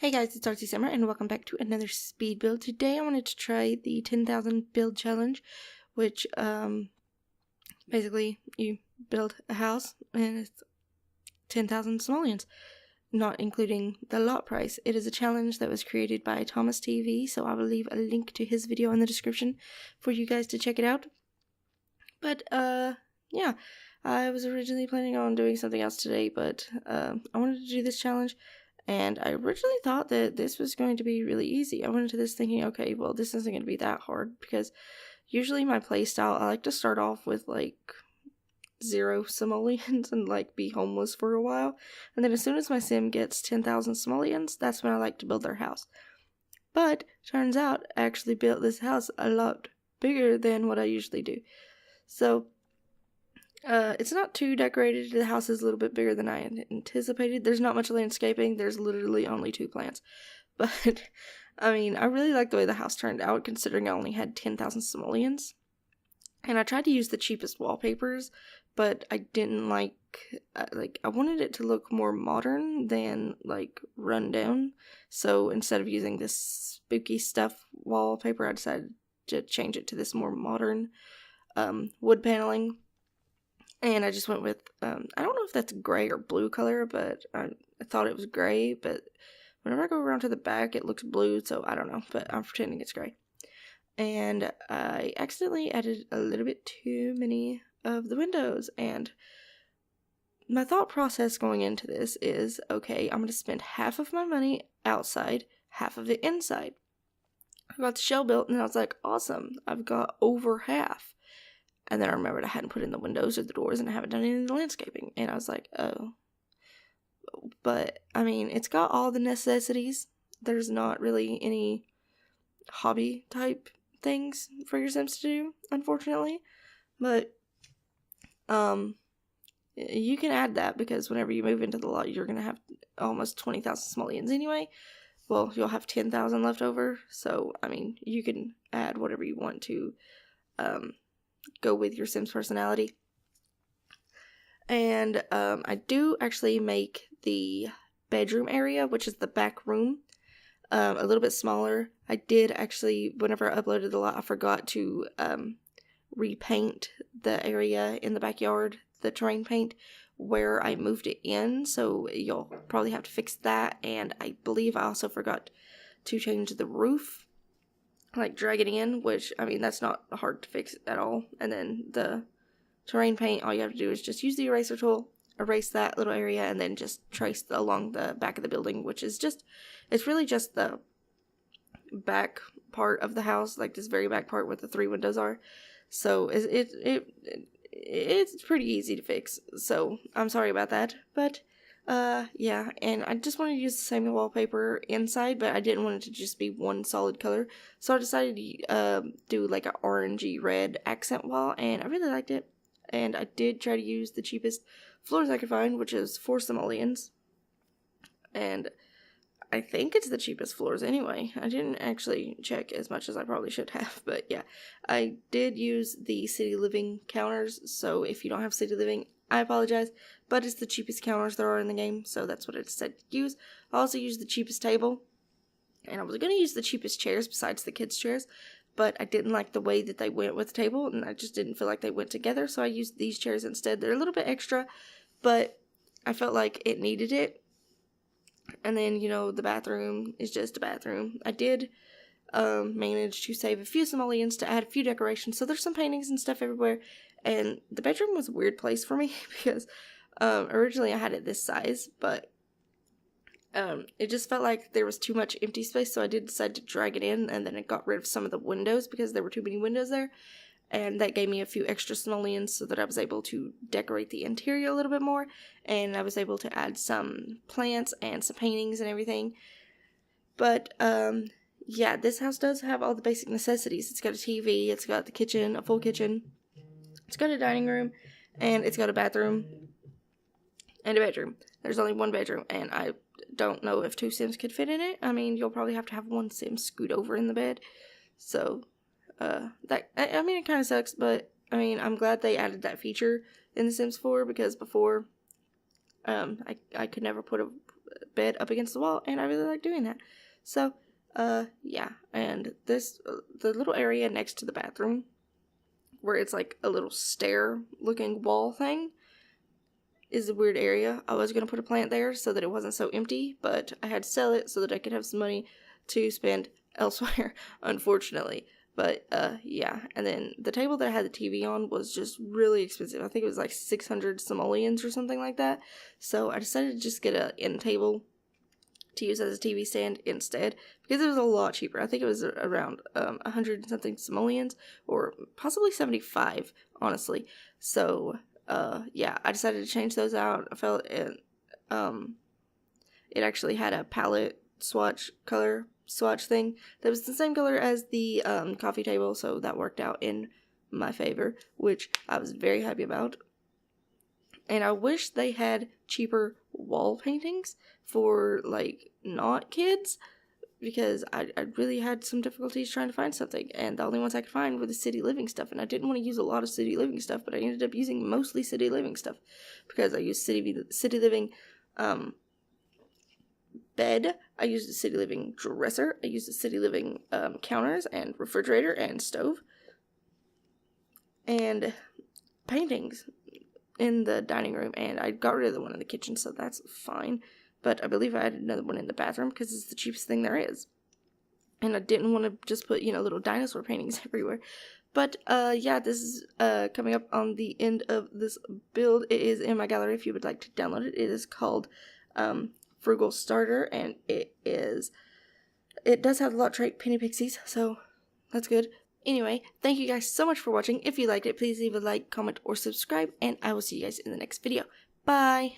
Hey guys, it's Simblr and welcome back to another speed build. Today I wanted to try the 10,000 build challenge, which basically you build a house and it's 10,000 simoleons, not including the lot price. It is a challenge that was created by Thomas TV, so I will leave a link to his video in the description for you guys to check it out. But yeah, I was originally planning on doing something else today, but I wanted to do this challenge. And I originally thought that this was going to be really easy. I went into this thinking, okay, well, this isn't going to be that hard, because usually my playstyle, I like to start off with like 0 simoleons and like be homeless for a while. And then as soon as my sim gets 10,000 simoleons, that's when I like to build their house. But turns out I actually built this house a lot bigger than what I usually do. So it's not too decorated. The house is a little bit bigger than I had anticipated. There's not much landscaping. There's literally only 2 plants. But, I mean, I really like the way the house turned out, considering I only had 10,000 simoleons. And I tried to use the cheapest wallpapers, but I didn't like, I wanted it to look more modern than, like, run down. So instead of using this spooky stuff wallpaper, I decided to change it to this more modern wood paneling. And I just went with, I don't know if that's gray or blue color, but I thought it was gray, but whenever I go around to the back, it looks blue, so I don't know, but I'm pretending it's gray. And I accidentally added a little bit too many of the windows, and my thought process going into this is, okay, I'm going to spend half of my money outside, half of it inside. I got the shell built, and I was like, awesome, I've got over half. And then I remembered I hadn't put in the windows or the doors, and I haven't done any of the landscaping. And I was like, oh. But, I mean, it's got all the necessities. There's not really any hobby type things for your Sims to do, unfortunately. But, you can add that, because whenever you move into the lot, you're going to have almost 20,000 simoleons anyway. Well, you'll have 10,000 left over. So, I mean, you can add whatever you want to, go with your Sim's personality. And I do actually make the bedroom area, which is the back room, a little bit smaller. I did actually, whenever I uploaded the lot, I forgot to repaint the area in the backyard, the terrain paint, where I moved it in, so you'll probably have to fix that. And I believe I also forgot to change the roof, like drag it in, which, I mean, that's not hard to fix at all. And then the terrain paint, all you have to do is just use the eraser tool, erase that little area, and then just trace along the back of the building, which is just, it's really just the back part of the house, like this very back part where the 3 windows are. So it's pretty easy to fix, so I'm sorry about that. But yeah, and I just wanted to use the same wallpaper inside, but I didn't want it to just be one solid color, so I decided to do like an orangey red accent wall, and I really liked it. And I did try to use the cheapest floors I could find, which is 4 simoleons, and I think it's the cheapest floors anyway. I didn't actually check as much as I probably should have, but yeah, I did use the city living counters, so if you don't have city living, I apologize, but it's the cheapest counters there are in the game, so that's what I decided to use. I also used the cheapest table, and I was going to use the cheapest chairs besides the kids' chairs, but I didn't like the way that they went with the table, and I just didn't feel like they went together, so I used these chairs instead. They're a little bit extra, but I felt like it needed it. And then, you know, the bathroom is just a bathroom. I did manage to save a few simoleons to add a few decorations, so there's some paintings and stuff everywhere. And the bedroom was a weird place for me, because originally I had it this size, but it just felt like there was too much empty space, so I did decide to drag it in, and then it got rid of some of the windows because there were too many windows there, and that gave me a few extra simoleons so that I was able to decorate the interior a little bit more, and I was able to add some plants and some paintings and everything. But yeah, this house does have all the basic necessities. It's got a TV, it's got the kitchen, a full kitchen, it's got a dining room, and it's got a bathroom and a bedroom. There's only one bedroom, and I don't know if 2 Sims could fit in it. I mean, you'll probably have to have 1 Sim scoot over in the bed. So, I mean, it kind of sucks, but, I mean, I'm glad they added that feature in The Sims 4, because before, I could never put bed up against the wall, and I really like doing that. So, yeah, and this, the little area next to the bathroom, where it's like a little stair-looking wall thing, is a weird area. I was going to put a plant there so that it wasn't so empty, but I had to sell it so that I could have some money to spend elsewhere, unfortunately. But, yeah. And then the table that I had the TV on was just really expensive. I think it was like 600 simoleons or something like that. So I decided to just get an end table to use as a TV stand instead, because it was a lot cheaper. I think it was around 100 and something simoleons, or possibly 75, honestly. So, yeah, I decided to change those out. I felt it actually had a palette color swatch thing that was the same color as the coffee table, so that worked out in my favor, which I was very happy about. And I wish they had cheaper wall paintings for, like, not kids, because I really had some difficulties trying to find something, and the only ones I could find were the City Living stuff, and I didn't want to use a lot of City Living stuff, but I ended up using mostly City Living stuff, because I used City Living, bed, I used a City Living dresser, I used a City Living, counters and refrigerator and stove, and paintings in the dining room, and I got rid of the one in the kitchen, so that's fine. But I believe I added another one in the bathroom because it's the cheapest thing there is. And I didn't want to just put, little dinosaur paintings everywhere. But, yeah, this is coming up on the end of this build. It is in my gallery if you would like to download it. It is called Frugal Starter, and it does have the lot trait Penny Pixies, so that's good. Anyway, thank you guys so much for watching. If you liked it, please leave a like, comment, or subscribe, and I will see you guys in the next video. Bye!